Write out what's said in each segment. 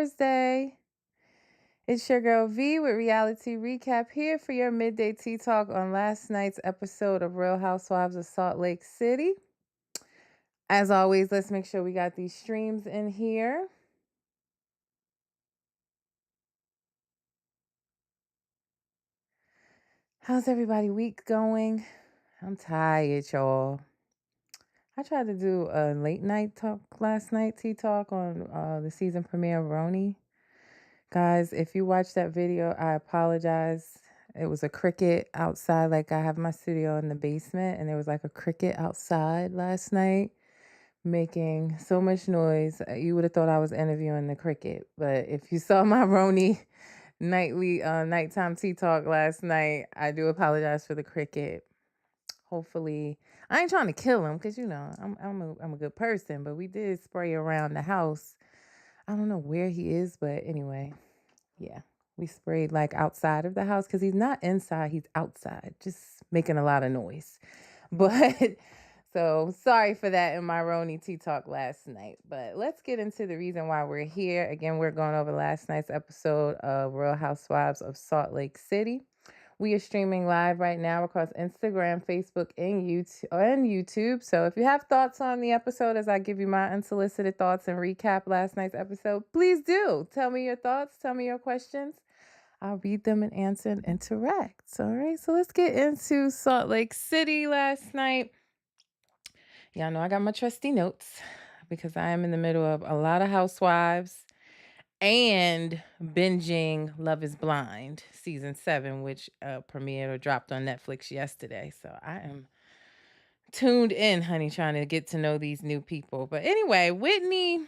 Thursday. It's your girl V with Reality Recap here for your midday tea talk on last night's episode of Real Housewives of Salt Lake City. As always, let's make sure we got these streams in here. How's everybody week going? I'm tired, y'all. I tried to do a late night talk last night, tea talk on the season premiere of RHONY. Guys, if you watched that video, I apologize. It was a cricket outside. Like, I have my studio in the basement, and there was like a cricket outside last night making so much noise. You would have thought I was interviewing the cricket. But if you saw my RHONY nighttime tea talk last night, I do apologize for the cricket. Hopefully, I ain't trying to kill him because, I'm a good person, but we did spray around the house. I don't know where he is, but anyway, yeah, we sprayed like outside of the house because he's not inside, he's outside, just making a lot of noise. But so sorry for that in my RHONY tea talk last night. But let's get into the reason why we're here. Again, we're going over last night's episode of Real Housewives of Salt Lake City. We are streaming live right now across Instagram, Facebook, and YouTube. So if you have thoughts on the episode as I give you my unsolicited thoughts and recap last night's episode, please do. Tell me your thoughts. Tell me your questions. I'll read them and answer and interact. All right, so let's get into Salt Lake City last night. Y'all know I got my trusty notes because I am in the middle of a lot of Housewives and binging Love is Blind season 7, which premiered or dropped on Netflix yesterday. So I am tuned in, honey, trying to get to know these new people. But anyway, Whitney,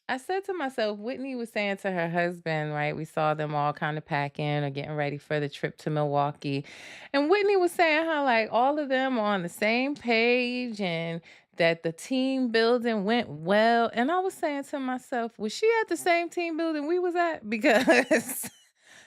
I said to myself, Whitney was saying to her husband, right? We saw them all kind of packing or getting ready for the trip to Milwaukee. And Whitney was saying how like all of them are on the same page and that the team building went well. And I was saying to myself, was she at the same team building we was at? Because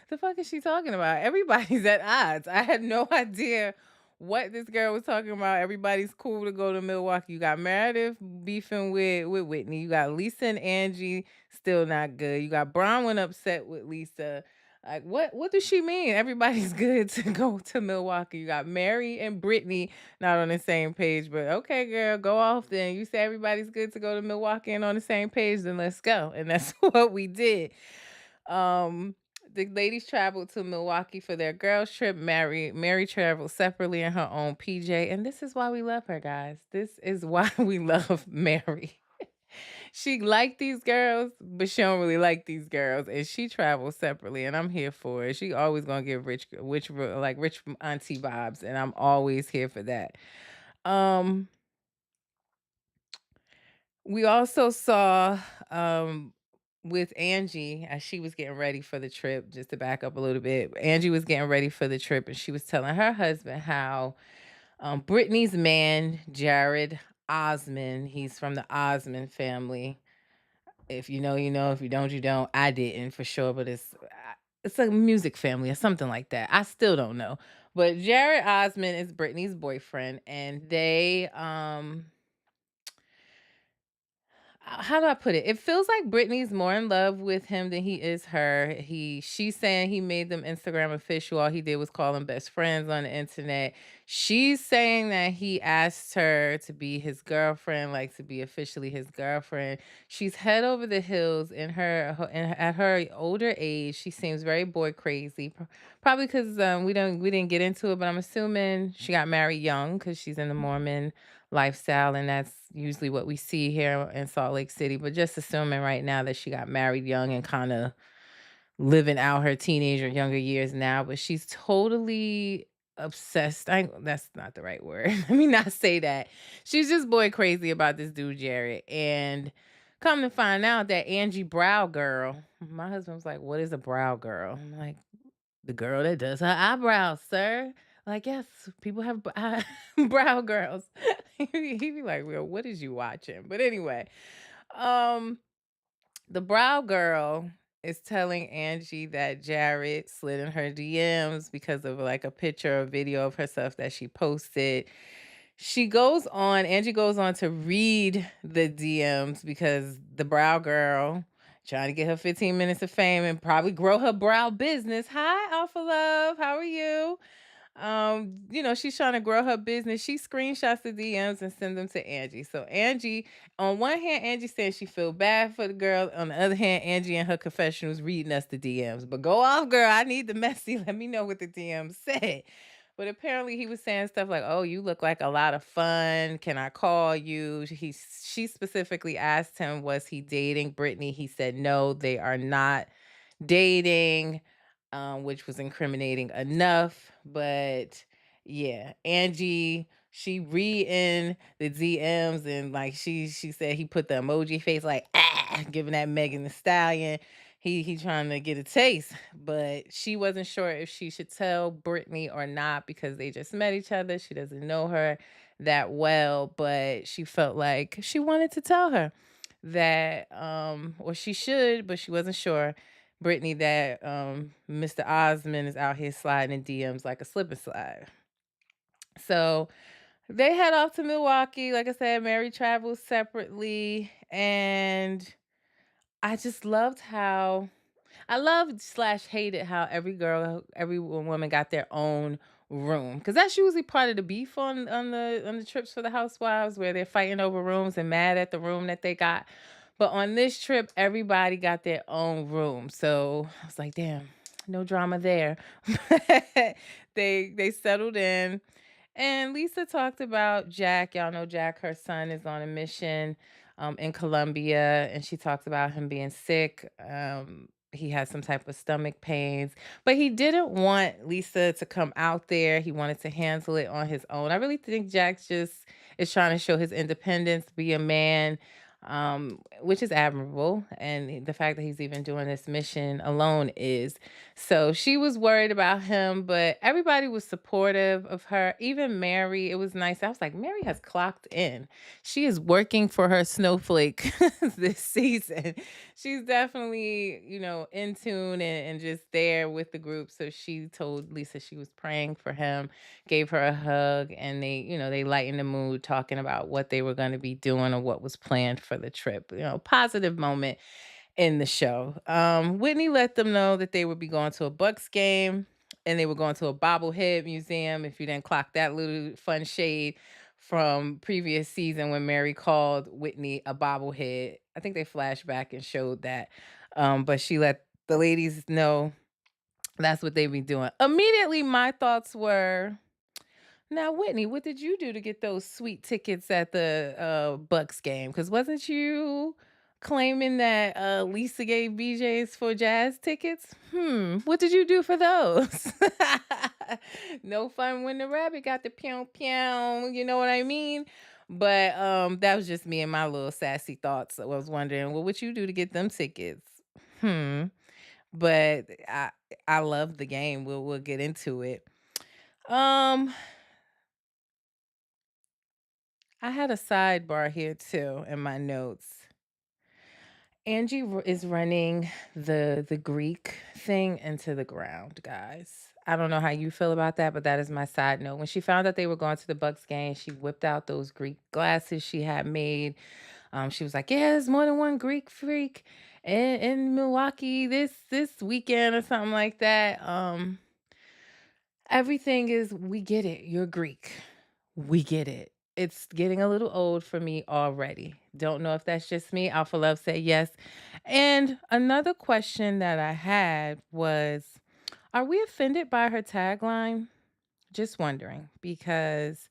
the fuck is she talking about? Everybody's at odds. I had no idea what this girl was talking about. Everybody's cool to go to Milwaukee. You got Meredith beefing with Whitney. You got Lisa and Angie still not good. You got Bronwyn upset with Lisa. Like, what does she mean? Everybody's good to go to Milwaukee. You got Mary and Brittany not on the same page, but okay, girl, go off then. You say everybody's good to go to Milwaukee and on the same page, then let's go. And that's what we did. The ladies traveled to Milwaukee for their girls trip. Mary traveled separately in her own PJ, and this is why we love her, guys. This is why we love Mary. She liked these girls, but she don't really like these girls, and she travels separately, and I'm here for it. She always gonna give rich auntie vibes, and I'm always here for that. We also saw with Angie as she was getting ready for the trip, just to back up a little bit. Angie was getting ready for the trip and she was telling her husband how Brittany's man, Jared Osmond, he's from the Osmond family. If you know, you know. If you don't, you don't. I didn't for sure, but it's a music family or something like that. I still don't know. But Jared Osmond is Brittany's boyfriend, and they how do I put it? It feels like Britney's more in love with him than he is her. She's saying he made them Instagram official. All he did was call them best friends on the internet. She's saying that he asked her to be his girlfriend, like to be officially his girlfriend. She's head over the hills at her older age. She seems very boy crazy. Probably because we didn't get into it, but I'm assuming she got married young because she's in the Mormon lifestyle, and that's usually what we see here in Salt Lake City. But just assuming right now that she got married young and kind of living out her teenage or younger years now, but she's totally obsessed. That's not the right word. Let me not say that. She's just boy crazy about this dude Jared. And come to find out that Angie Brow Girl, my husband was like, "What is a brow girl?" I'm like, "The girl that does her eyebrows, sir." Like, yes, people have brow girls. He be like, "Well, what is you watching?" But anyway, um, the brow girl is telling Angie that Jared slid in her DMs because of like a picture or video of herself that she posted. Angie goes on to read the DMs because the brow girl trying to get her 15 minutes of fame and probably grow her brow business. Hi, Alpha Love. How are you? She's trying to grow her business. She screenshots the DMs and send them to Angie. So Angie, on one hand, Angie says she feel bad for the girl. On the other hand, Angie and her confessionals reading us the DMs. But go off, girl. I need the messy. Let me know what the DMs said. But apparently he was saying stuff like, "Oh, you look like a lot of fun. Can I call you?" She specifically asked him, was he dating Brittany? He said no, they are not dating, which was incriminating enough. But yeah, Angie, she reading the DMs and like she said he put the emoji face like giving that Megan the Stallion. He trying to get a taste, but she wasn't sure if she should tell Brittany or not because they just met each other. She doesn't know her that well, but she felt like she wanted to tell her that or she should, but she wasn't sure, Brittany, that Mr. Osmond is out here sliding in DMs like a slip and slide. So they head off to Milwaukee. Like I said, Mary travels separately. And I just loved how I loved slash hated how every woman got their own room because that's usually part of the beef on the trips for the housewives where they're fighting over rooms and mad at the room that they got. But on this trip, everybody got their own room, so I was like, damn, no drama there. They settled in, and Lisa talked about Jack. Y'all know Jack, her son, is on a mission in Colombia, and she talks about him being sick. He has some type of stomach pains, but he didn't want Lisa to come out there. He wanted to handle it on his own. I really think Jack just is trying to show his independence, be a man, which is admirable. And the fact that he's even doing this mission alone is. So she was worried about him, but everybody was supportive of her. Even Mary, it was nice. I was like, Mary has clocked in. She is working for her snowflake this season. She's definitely, in tune and just there with the group. So she told Lisa she was praying for him, gave her a hug, and they lightened the mood talking about what they were going to be doing or what was planned for the trip. Positive moment in the show. Whitney let them know that they would be going to a Bucks game and they were going to a bobblehead museum. If you didn't clock that little fun shade from previous season when Mary called Whitney a bobblehead, I think they flashed back and showed that. But she let the ladies know that's what they be doing. Immediately, my thoughts were, now, Whitney, what did you do to get those sweet tickets at the Bucks game? Because wasn't you claiming that Lisa gave BJ's for Jazz tickets? What did you do for those? No fun when the rabbit got the pew pew. You know what I mean? But that was just me and my little sassy thoughts. I was wondering, well, what you do to get them tickets? Hmm. But I love the game. We'll get into it. Um, I had a sidebar here too in my notes. Angie is running the Greek thing into the ground, guys. I don't know how you feel about that, but that is my side note. When she found out they were going to the Bucks game, she whipped out those Greek glasses she had made. She was like, "Yeah, there's more than one Greek freak in Milwaukee this weekend or something like that." Everything is, we get it. You're Greek. We get it. It's getting a little old for me already. Don't know if that's just me. Alpha Love said yes. And another question that I had was, are we offended by her tagline? Just wondering because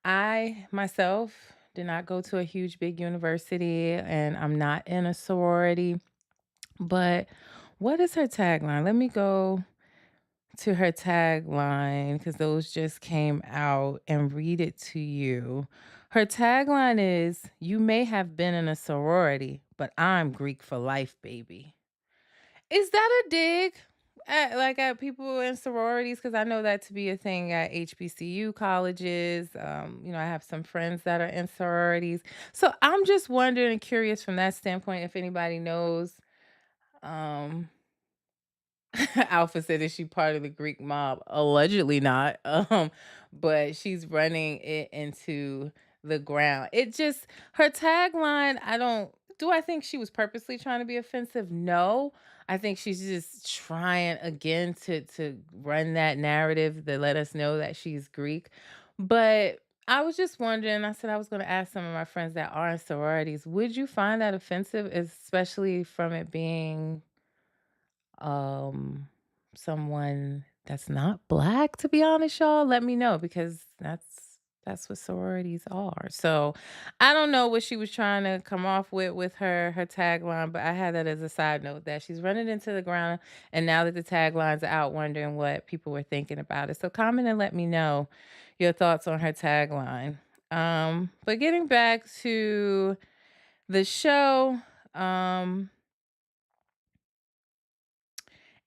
I myself did not go to a huge big university and I'm not in a sorority. But what is her tagline? Let me go to her tagline because those just came out and read it to you. Her tagline is, "You may have been in a sorority, but I'm Greek for life, baby." Is that a dig at people in sororities? Because I know that to be a thing at HBCU colleges. I have some friends that are in sororities. So I'm just wondering and curious from that standpoint if anybody knows. Um, Alpha said, "Is she part of the Greek mob?" Allegedly not. But she's running it into the ground. It just, her tagline, I don't. Do I think she was purposely trying to be offensive? No. I think she's just trying again to run that narrative to let us know that she's Greek. But I was just wondering, I said I was going to ask some of my friends that are in sororities, would you find that offensive, especially from it being um someone that's not black, to be honest, y'all? Let me know because that's what sororities are. So I don't know what she was trying to come off with her tagline, but I had that as a side note that she's running into the ground, and now that the tagline's out, wondering what people were thinking about it. So comment and let me know your thoughts on her tagline. But getting back to the show, um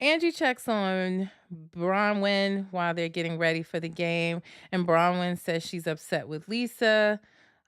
Angie checks on Bronwyn while they're getting ready for the game, and Bronwyn says she's upset with Lisa.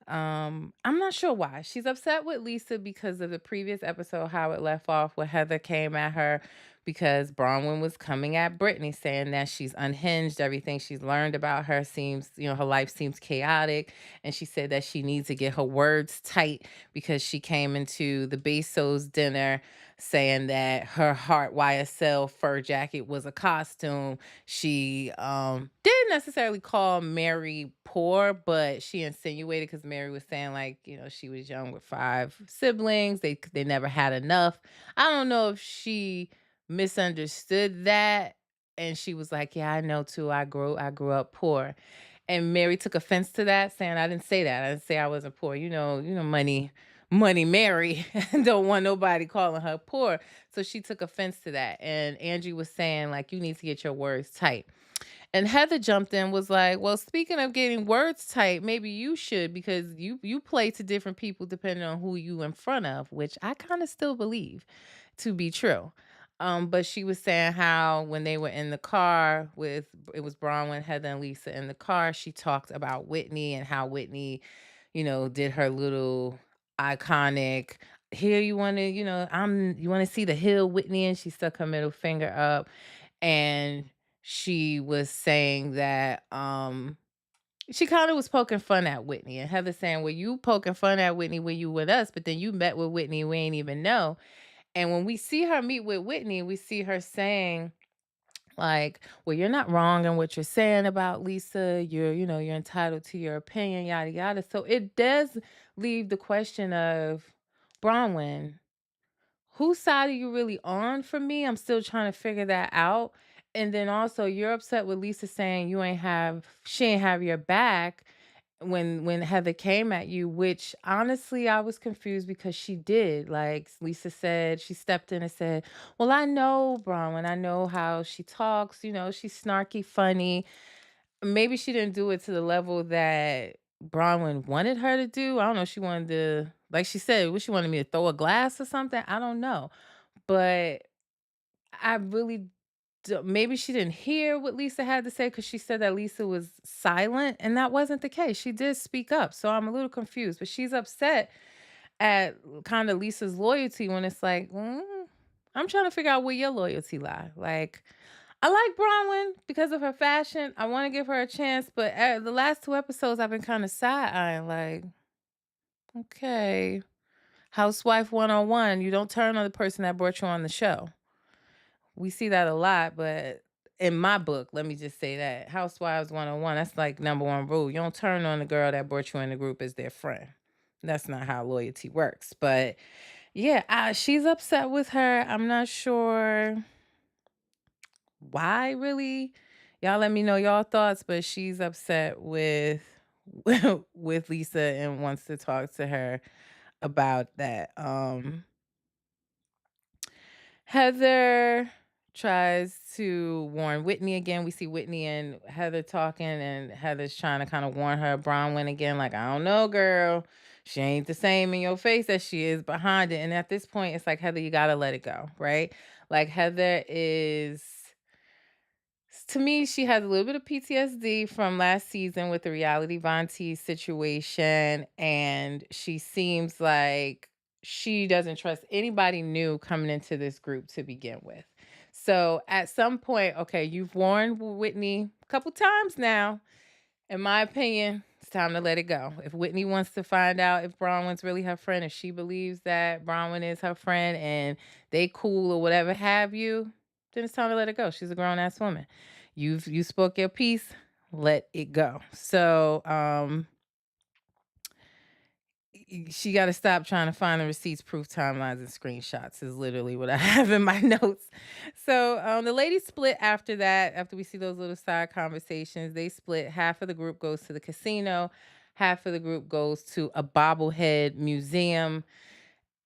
I'm not sure why. She's upset with Lisa because of the previous episode, how it left off, where Heather came at her because Bronwyn was coming at Brittany, saying that she's unhinged. Everything she's learned about her seems, her life seems chaotic. And she said that she needs to get her words tight because she came into the Bezos dinner saying that her Heart YSL fur jacket was a costume. She didn't necessarily call Mary poor, but she insinuated, because Mary was saying, like, she was young with five siblings. They never had enough. I don't know if she misunderstood that, and she was like, yeah, I know too. I grew up poor. And Mary took offense to that, saying, I didn't say that. I didn't say I wasn't poor. Money Mary don't want nobody calling her poor. So she took offense to that. And Angie was saying, like, you need to get your words tight. And Heather jumped in, was like, well, speaking of getting words tight, maybe you should, because you play to different people depending on who you in front of, which I kind of still believe to be true. But she was saying how when they were in the car with, it was Bronwyn, Heather, and Lisa in the car, she talked about Whitney and how Whitney, did her little iconic, here you want to, you want to see the hill, Whitney, and she stuck her middle finger up. And she was saying that she kind of was poking fun at Whitney, and Heather saying, well, you poking fun at Whitney when you with us, but then you met with Whitney, we ain't even know. And when we see her meet with Whitney, we see her saying, like, well, you're not wrong in what you're saying about Lisa. You're entitled to your opinion, yada yada. So it does leave the question of, Bronwyn, whose side are you really on for me? I'm still trying to figure that out. And then also, you're upset with Lisa saying she ain't have your back when Heather came at you, which honestly I was confused because she did. Like Lisa said, she stepped in and said, well, I know Bronwyn, I know how she talks, she's snarky, funny. Maybe she didn't do it to the level that Bronwyn wanted her to do. I don't know. She wanted to, like she said, what she wanted me to throw a glass or something. I don't know. But I really maybe she didn't hear what Lisa had to say, because she said that Lisa was silent, and that wasn't the case. She did speak up. So I'm a little confused, but she's upset at kind of Lisa's loyalty when it's like, I'm trying to figure out where your loyalty lie. Like, I like Bronwyn because of her fashion. I want to give her a chance, but the last two episodes I've been kind of side eyeing, like, okay, Housewife 101, you don't turn on the person that brought you on the show. We see that a lot, but in my book, let me just say that Housewives 101, that's like number one rule. You don't turn on the girl that brought you in the group as their friend. That's not how loyalty works. But yeah, she's upset with her. I'm not sure why, really. Y'all let me know y'all thoughts, but she's upset with with Lisa and wants to talk to her about that. Heather tries to warn Whitney again. We see Whitney and Heather talking, and Heather's trying to kind of warn her, Bronwyn, again, like, I don't know, girl. She ain't the same in your face as she is behind it. And at this point, it's like, Heather, you got to let it go, right? Like, Heather is, to me, she has a little bit of PTSD from last season with the Reality Von T situation, and she seems like she doesn't trust anybody new coming into this group to begin with. So at some point, okay, you've warned Whitney a couple times now. In my opinion, it's time to let it go. If Whitney wants to find out if Bronwyn's really her friend, if she believes that Bronwyn is her friend and they cool or whatever have you, then it's time to let it go. She's a grown ass woman. You spoke your piece, let it go. So she got to stop trying to find the receipts, proof, timelines, and screenshots is literally what I have in my notes. So the ladies split after that. After we see those little side conversations, they split. Half of the group goes to the casino, half of the group goes to a bobblehead museum.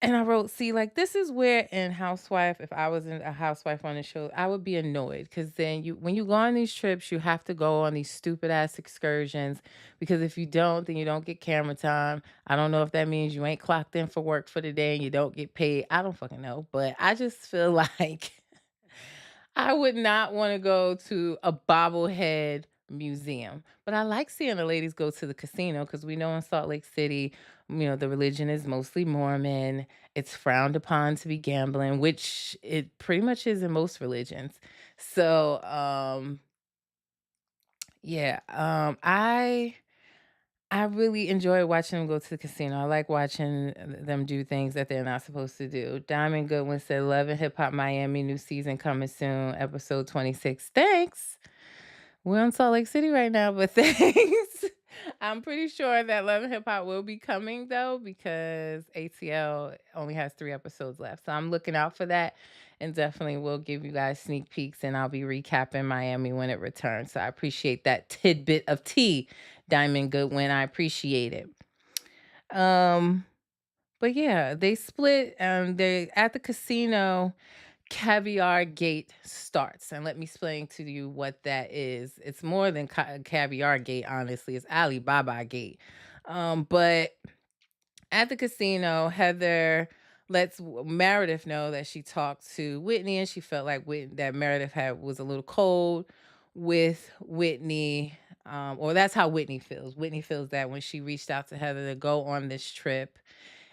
And I wrote, see, like this is where in Housewife, if I was in a housewife on the show, I would be annoyed because then when you go on these trips, you have to go on these stupid ass excursions because if you don't, then you don't get camera time. I don't know if that means you ain't clocked in for work for the day and you don't get paid. I don't fucking know, but I just feel like I would not want to go to a bobblehead museum. But I like seeing the ladies go to the casino because we know in Salt Lake City, the religion is mostly Mormon. It's frowned upon to be gambling, which it pretty much is in most religions. So, yeah, I really enjoy watching them go to the casino. I like watching them do things that they're not supposed to do. Diamond Goodwin said, Love and Hip Hop Miami, new season coming soon, episode 26. Thanks. We're in Salt Lake City right now, but thanks. I'm pretty sure that Love and Hip Hop will be coming though, because ATL only has 3 episodes left. So I'm looking out for that and definitely will give you guys sneak peeks and I'll be recapping Miami when it returns. So I appreciate that tidbit of tea, Diamond Goodwin. I appreciate it. Um, but yeah, they split. They at the casino. Caviar Gate starts. And let me explain to you what that is. It's more than Caviar Gate, honestly. It's Alibaba Gate. But at the casino, Heather lets Meredith know that she talked to Whitney and she felt like that Meredith was a little cold with Whitney. Or that's how Whitney feels. Whitney feels that when she reached out to Heather to go on this trip,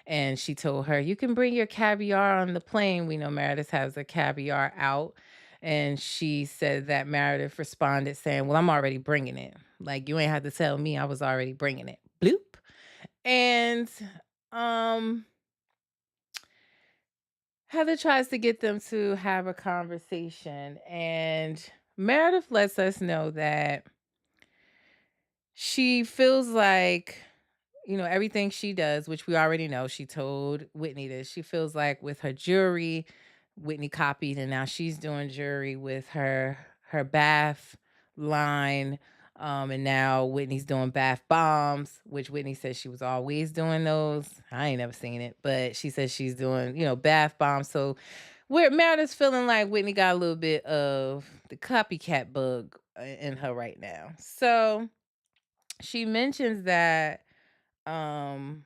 and she told her, You can bring your caviar on the plane. We know Meredith has a caviar out. And she said that Meredith responded saying, Well, I'm already bringing it. Like, you ain't have to tell me, I was already bringing it. Bloop. And um, Heather tries to get them to have a conversation. And Meredith lets us know that she feels like everything she does, which we already know, she told Whitney this. She feels like with her jewelry, Whitney copied, and now she's doing jewelry with her bath line. And now Whitney's doing bath bombs, which Whitney says she was always doing those. I ain't never seen it, but she says she's doing, bath bombs. So where Meredith's feeling like Whitney got a little bit of the copycat bug in her right now. So she mentions that um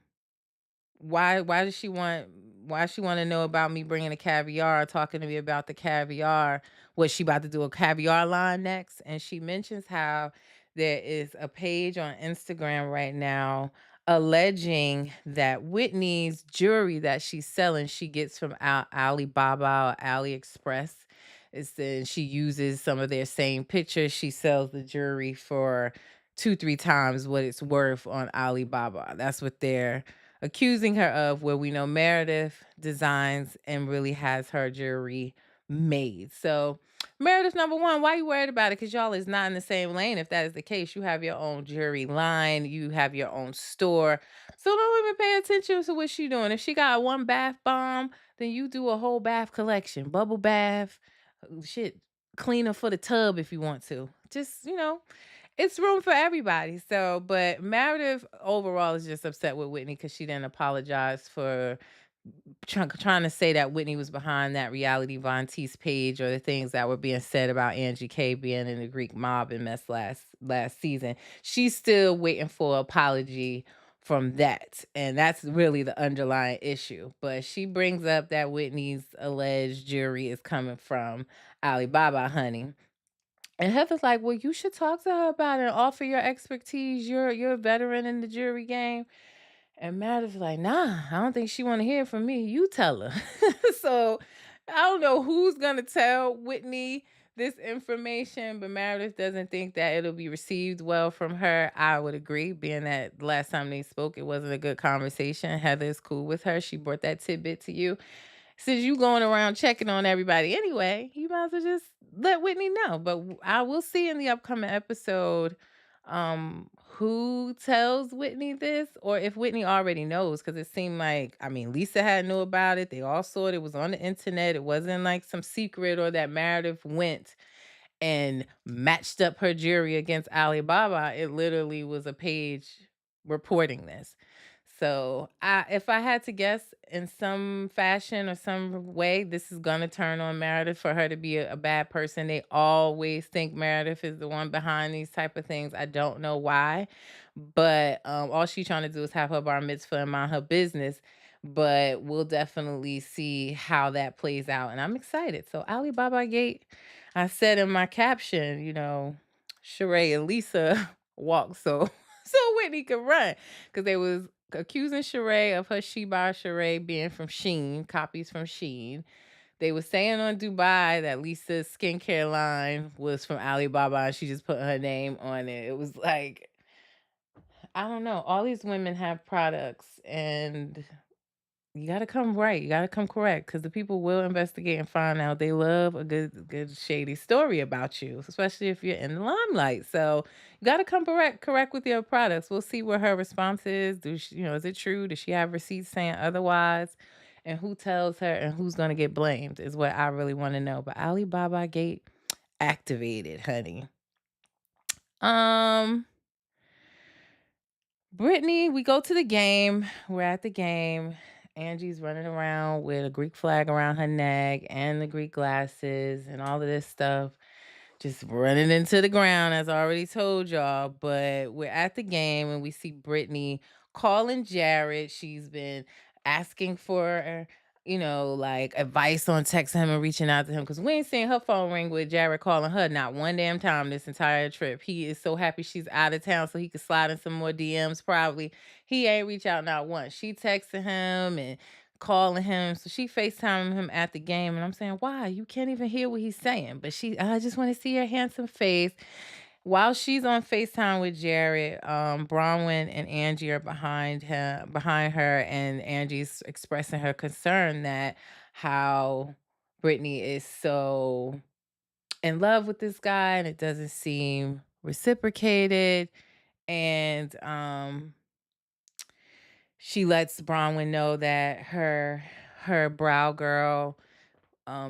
why does she want to know about me bringing the caviar, talking to me about the caviar? Was she about to do a caviar line next? And she mentions how there is a page on Instagram right now alleging that Whitney's jewelry that she's selling, she gets from Alibaba or AliExpress. She uses some of their same pictures. She sells the jewelry for 2-3 times what it's worth on Alibaba. That's what they're accusing her of, where we know Meredith designs and really has her jewelry made. So Meredith, number one, why you worried about it? Because y'all is not in the same lane. If that is the case, you have your own jewelry line, you have your own store. So don't even pay attention to what she doing. If she got one bath bomb, then you do a whole bath collection. Bubble bath, shit, cleaner for the tub if you want to. Just, it's room for everybody. So, but Meredith overall is just upset with Whitney because she didn't apologize for trying to say that Whitney was behind that reality Von Teese page or the things that were being said about Angie K being in the Greek mob and mess last season. She's still waiting for an apology from that. And that's really the underlying issue. But she brings up that Whitney's alleged jury is coming from Alibaba, honey. And Heather's like, well, you should talk to her about it and offer your expertise. You're a veteran in the jury game. And Meredith's like, nah, I don't think she want to hear from me. You tell her. So I don't know who's gonna tell Whitney this information, but Meredith doesn't think that it'll be received well from her. I would agree, being that the last time they spoke, it wasn't a good conversation. Heather's cool with her. She brought that tidbit to you. Since you going around checking on everybody anyway, you might as well just let Whitney know. But I will see in the upcoming episode who tells Whitney this, or if Whitney already knows, because it seemed like, I mean, Lisa had knew about it. They all saw it. It was on the internet. It wasn't like some secret, or that Meredith went and matched up her jury against Alibaba. It literally was a page reporting this. So, if I had to guess, in some fashion or some way, this is gonna turn on Meredith for her to be a bad person. They always think Meredith is the one behind these type of things. I don't know why, but all she's trying to do is have her bar mitzvah and mind her business. But we'll definitely see how that plays out, and I'm excited. So Alibaba Gate, I said in my caption, Sheree and Lisa walked so Whitney could run, because they was accusing Sheree of her She Buy Sheree being from Shein, copies from Shein. They were saying on Dubai that Lisa's skincare line was from Alibaba and she just put her name on it. It was like, I don't know. All these women have products, and you gotta come right. You gotta come correct, because the people will investigate and find out. They love a good shady story about you, especially if you're in the limelight. So you gotta come correct with your products. We'll see what her response is. Is it true? Does she have receipts saying otherwise? And who tells her, and who's gonna get blamed is what I really want to know. But Alibaba Gate activated, honey. Um. Brittany, we go to the game. We're at the game. Angie's running around with a Greek flag around her neck and the Greek glasses and all of this stuff, just running into the ground, as I already told y'all. But we're at the game and we see Brittany calling Jared. She's been asking for, like advice on texting him and reaching out to him, because we ain't seen her phone ring with Jared calling her not one damn time this entire trip. He is so happy she's out of town so he could slide in some more DMs probably. He ain't reach out not once. She texting him and calling him. So she FaceTiming him at the game. And I'm saying, why? You can't even hear what he's saying. But I just want to see her handsome face. While she's on FaceTime with Jared, Bronwyn and Angie are behind her, and Angie's expressing her concern that how Brittany is so in love with this guy and it doesn't seem reciprocated. And she lets Bronwyn know that her brow girl,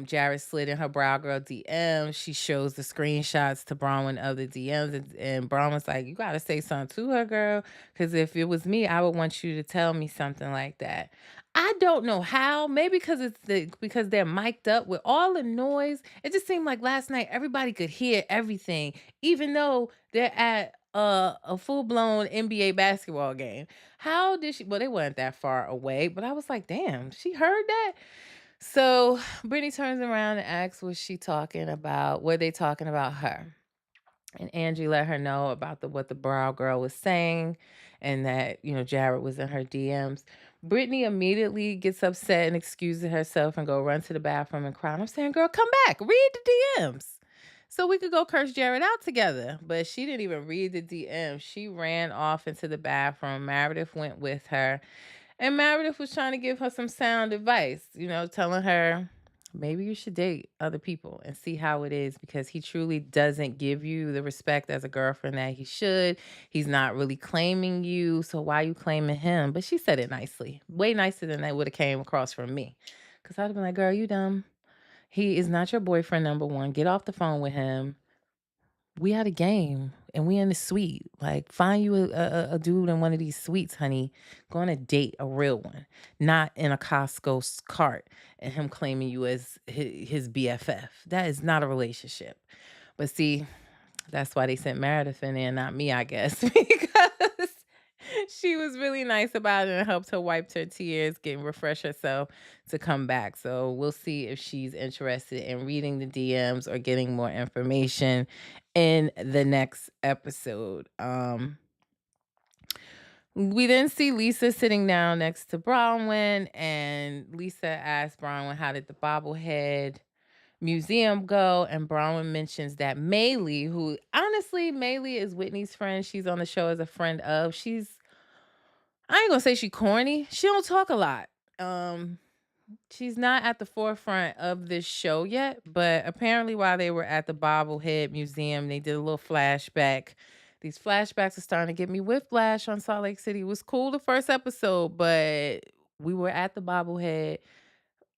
Jared slid in her brow girl DM. She shows the screenshots to Bronwyn of the DMs, and Bronwyn's like, "You gotta say something to her, girl, because if it was me, I would want you to tell me something like that." I don't know how. Maybe because they're mic'd up with all the noise. It just seemed like last night everybody could hear everything, even though they're at a full blown NBA basketball game. How did she? Well, they weren't that far away, but I was like, "Damn, she heard that." So Brittany turns around and asks, was she talking about, were they talking about her? And Angie let her know about what the brow girl was saying, and that, Jared was in her DMs. Brittany immediately gets upset and excuses herself and go run to the bathroom and cry. And I'm saying, girl, come back, read the DMs, so we could go curse Jared out together. But she didn't even read the DMs. She ran off into the bathroom. Meredith went with her. And Meredith was trying to give her some sound advice, telling her maybe you should date other people and see how it is, because he truly doesn't give you the respect as a girlfriend that he should. He's not really claiming you. So why you claiming him? But she said it nicely, way nicer than that would have came across from me. Because I'd have been like, girl, you dumb. He is not your boyfriend, number one. Get off the phone with him. We had a game and we in the suite. Like, find you a dude in one of these suites, honey. Go on a date, a real one, not in a Costco cart and him claiming you as his BFF. That is not a relationship. But see, that's why they sent Meredith in there, not me, I guess, because she was really nice about it and helped her wipe her tears, refresh herself to come back. So we'll see if she's interested in reading the DMs or getting more information in the next episode. We then see Lisa sitting down next to Bronwyn, and Lisa asked Bronwyn, how did the bobblehead museum go, and Bronwyn mentions that Maylee, who honestly, Maylee is Whitney's friend. She's on the show as a friend of. I ain't gonna say she corny. She don't talk a lot. Um, she's not at the forefront of this show yet, but apparently while they were at the Bobblehead Museum, they did a little flashback. These flashbacks are starting to give me whiplash on Salt Lake City. It was cool the first episode, but we were at the Bobblehead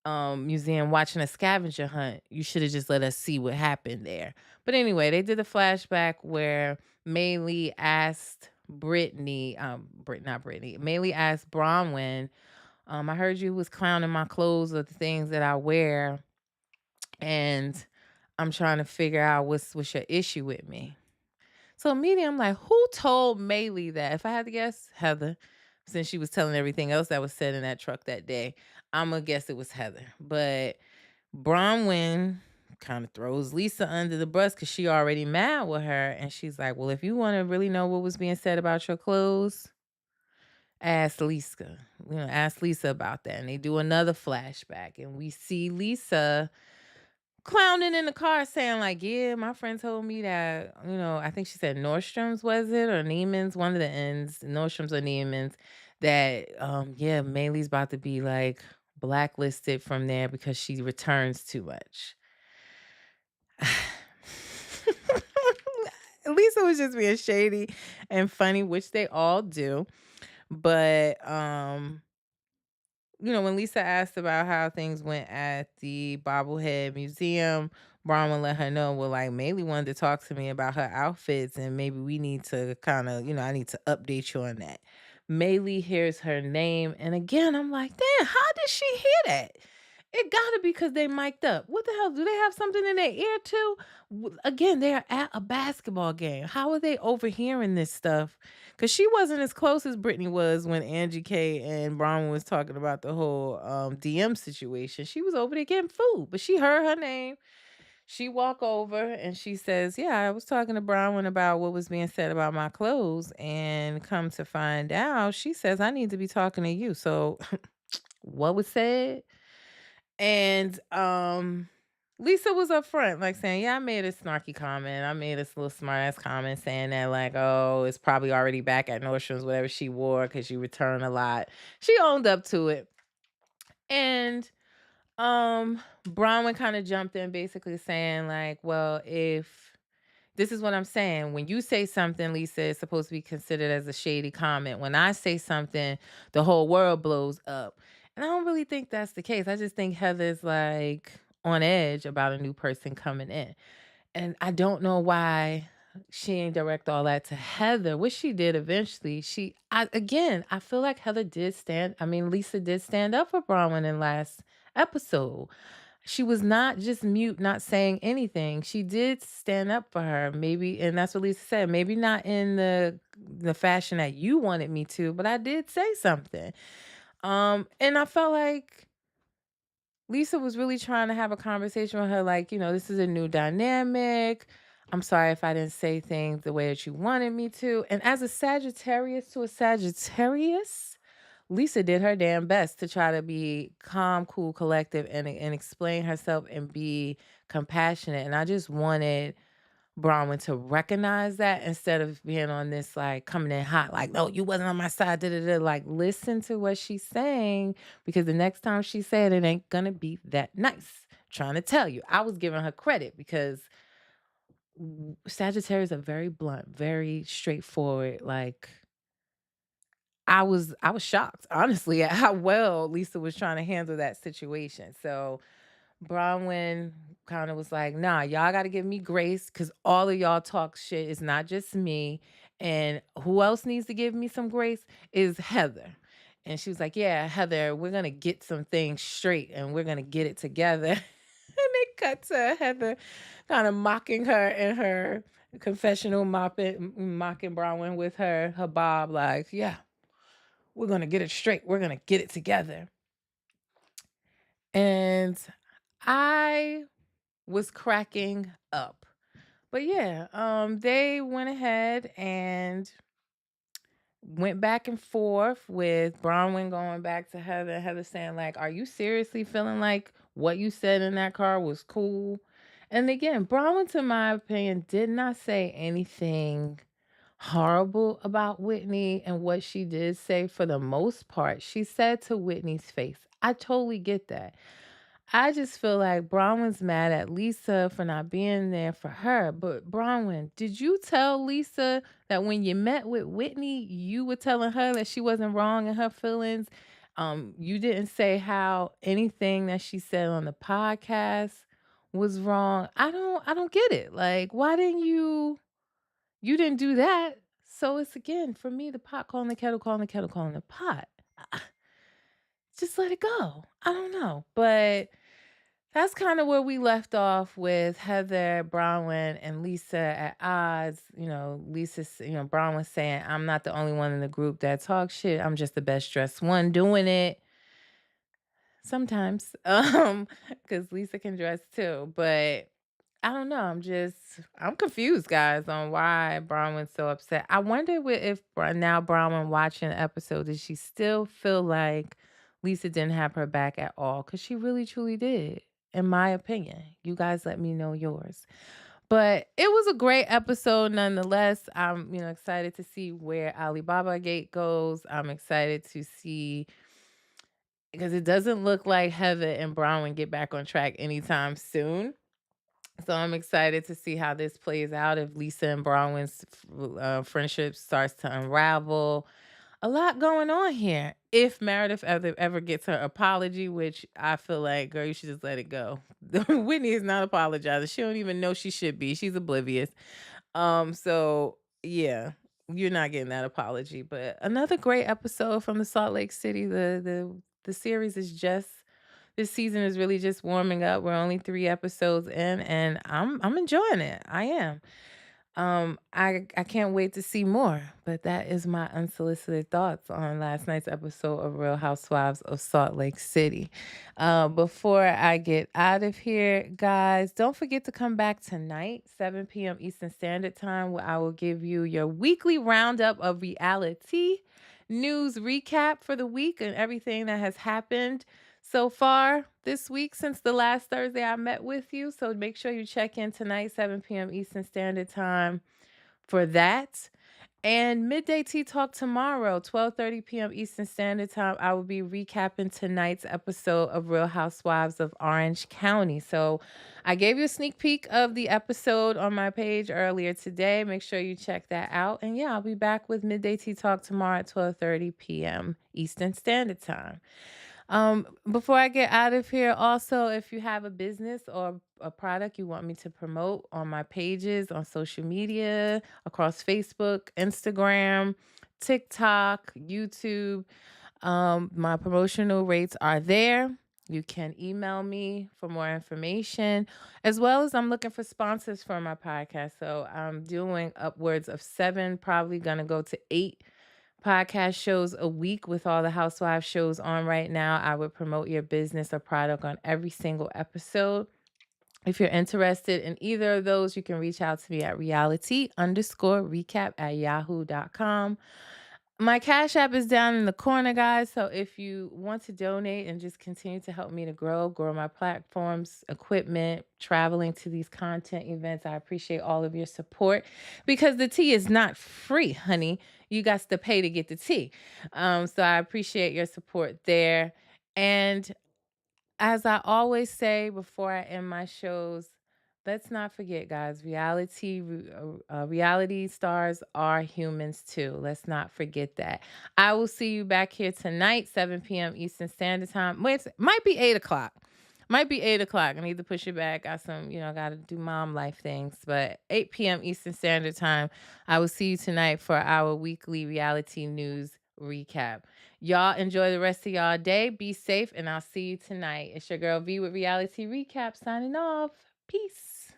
museum watching a scavenger hunt. You should have just let us see what happened there. But anyway, they did a flashback where Maylee asked not Brittany. Maylee asked Bronwyn, I heard you was clowning my clothes or the things that I wear, and I'm trying to figure out what's your issue with me. So immediately I'm like, who told Maylee that? If I had to guess, Heather, since she was telling everything else that was said in that truck that day, I'm gonna guess it was Heather. But Bronwyn kind of throws Lisa under the bus because she already mad with her, and she's like, well, if you want to really know what was being said about your clothes, ask Lisa. Ask Lisa about that. And they do another flashback, and we see Lisa clowning in the car saying like, yeah, my friend told me that, I think she said Nordstrom's, was it, or Neiman's, one of the ends, Nordstrom's or Neiman's, that yeah, Maylee's about to be like blacklisted from there because she returns too much. Lisa was just being shady and funny, which they all do. But when Lisa asked about how things went at the Bobblehead Museum, Bronwyn let her know, well, like, Maylee wanted to talk to me about her outfits, and maybe we need to kind of, I need to update you on that. Maylee hears her name, and again, I'm like, damn, how did she hear that? It gotta be because they mic'd up. What the hell? Do they have something in their ear too? Again, they are at a basketball game. How are they overhearing this stuff? Because she wasn't as close as Brittany was when Angie K and Bronwyn was talking about the whole DM situation. She was over there getting food, but she heard her name. She walk over and she says, yeah, I was talking to Bronwyn about what was being said about my clothes. And come to find out, she says, I need to be talking to you. So what was said? And Lisa was up front, like saying, yeah, I made a snarky comment. I made this little smart ass comment saying that, like, oh, it's probably already back at Nordstrom's, whatever she wore, because you return a lot. She owned up to it. And Bronwyn kind of jumped in, basically saying, like, well, if this is what I'm saying. When you say something, Lisa, it's supposed to be considered as a shady comment. When I say something, the whole world blows up. And I don't really think that's the case. I just think Heather's like on edge about a new person coming in. And I don't know why she ain't direct all that to Heather. What she did eventually, I feel like Lisa did stand up for Bronwyn in last episode. She was not just mute, not saying anything. She did stand up for her, maybe, and that's what Lisa said. Maybe not in the fashion that you wanted me to, but I did say something. And I felt like Lisa was really trying to have a conversation with her, like, this is a new dynamic. I'm sorry if I didn't say things the way that you wanted me to. And as a Sagittarius to a Sagittarius, Lisa did her damn best to try to be calm, cool, collective, and explain herself and be compassionate. And I just wanted Bronwyn to recognize that instead of being on this, like, coming in hot, like, no, you wasn't on my side, da-da-da. Like, listen to what she's saying, because the next time she said it ain't gonna be that nice. Trying to tell you, I was giving her credit because Sagittarius are very blunt, very straightforward. Like, I was shocked, honestly, at how well Lisa was trying to handle that situation. So Bronwyn kind of was like, nah, y'all got to give me grace because all of y'all talk shit. It's not just me. And who else needs to give me some grace is Heather. And she was like, yeah, Heather, we're going to get some things straight and we're going to get it together. And they cut to Heather kind of mocking her in her confessional, mocking Bronwyn with her bob, like, yeah, we're going to get it straight. We're going to get it together. And I was cracking up. But yeah, they went ahead and went back and forth with Bronwyn going back to Heather, Heather saying, like, are you seriously feeling like What you said in that car was cool. And again, Bronwyn, to my opinion, did not say anything horrible about Whitney, and what she did say for the most part, she said to Whitney's face. I totally get that. I just feel like Bronwyn's mad at Lisa for not being there for her. But Bronwyn, did you tell Lisa that when you met with Whitney, you were telling her that she wasn't wrong in her feelings? You didn't say how anything that she said on the podcast was wrong. I don't get it. Like, why didn't you didn't do that? So it's again for me the pot calling the kettle, calling the kettle, calling the pot. Just let it go. I don't know. But that's kind of where we left off with Heather, Bronwyn, and Lisa at odds. Bronwyn saying, I'm not the only one in the group that talks shit. I'm just the best dressed one doing it. Sometimes. Because Lisa can dress too. But I don't know. I'm confused, guys, on why Bronwyn's so upset. I wonder if now Bronwyn watching the episode, does she still feel like Lisa didn't have her back at all? Because she really, truly did, in my opinion. You guys let me know yours. But it was a great episode nonetheless. I'm, excited to see where Alibaba Gate goes. I'm excited to see because it doesn't look like Heather and Bronwyn get back on track anytime soon. So I'm excited to see how this plays out if Lisa and Bronwyn's friendship starts to unravel. A lot going on here. If Meredith ever gets her apology, which I feel like, girl, you should just let it go. Whitney is not apologizing. She don't even know she should be. She's oblivious. So yeah, you're not getting that apology. But another great episode from the Salt Lake City. The series is just this season is really just warming up. We're only 3 episodes in, and I'm enjoying it. I am. I can't wait to see more. But that is my unsolicited thoughts on last night's episode of Real Housewives of Salt Lake City. Before I get out of here, guys, don't forget to come back tonight, 7 p.m. Eastern Standard Time, where I will give you your weekly roundup of reality news recap for the week and everything that has happened so far this week since the last Thursday I met with you. So make sure you check in tonight, 7 p.m. Eastern Standard Time for that. And Midday Tea Talk tomorrow, 12:30 p.m. Eastern Standard Time. I will be recapping tonight's episode of Real Housewives of Orange County. So I gave you a sneak peek of the episode on my page earlier today. Make sure you check that out. And yeah, I'll be back with Midday Tea Talk tomorrow at 12:30 p.m. Eastern Standard Time. Before I get out of here, also, if you have a business or a product you want me to promote on my pages on social media, across Facebook, Instagram, TikTok, YouTube, my promotional rates are there. You can email me for more information, as well as I'm looking for sponsors for my podcast. So I'm doing upwards of 7, probably going to go to 8 podcast shows a week with all the Housewives shows on right now. I would promote your business or product on every single episode. If you're interested in either of those, you can reach out to me at reality_recap@yahoo.com. My Cash App is down in the corner, guys. So if you want to donate and just continue to help me to grow my platforms, equipment, traveling to these content events, I appreciate all of your support because the tea is not free, honey. You got to pay to get the tea. So I appreciate your support there. And as I always say before I end my shows, let's not forget, guys, reality stars are humans too. Let's not forget that. I will see you back here tonight, 7 p.m. Eastern Standard Time. Wait, might be 8 o'clock. Might be 8 o'clock. I need to push it back. Got some, got to do mom life things. But 8 p.m. Eastern Standard Time, I will see you tonight for our weekly reality news recap. Y'all enjoy the rest of y'all day. Be safe, and I'll see you tonight. It's your girl V with Reality Recap signing off. Peace.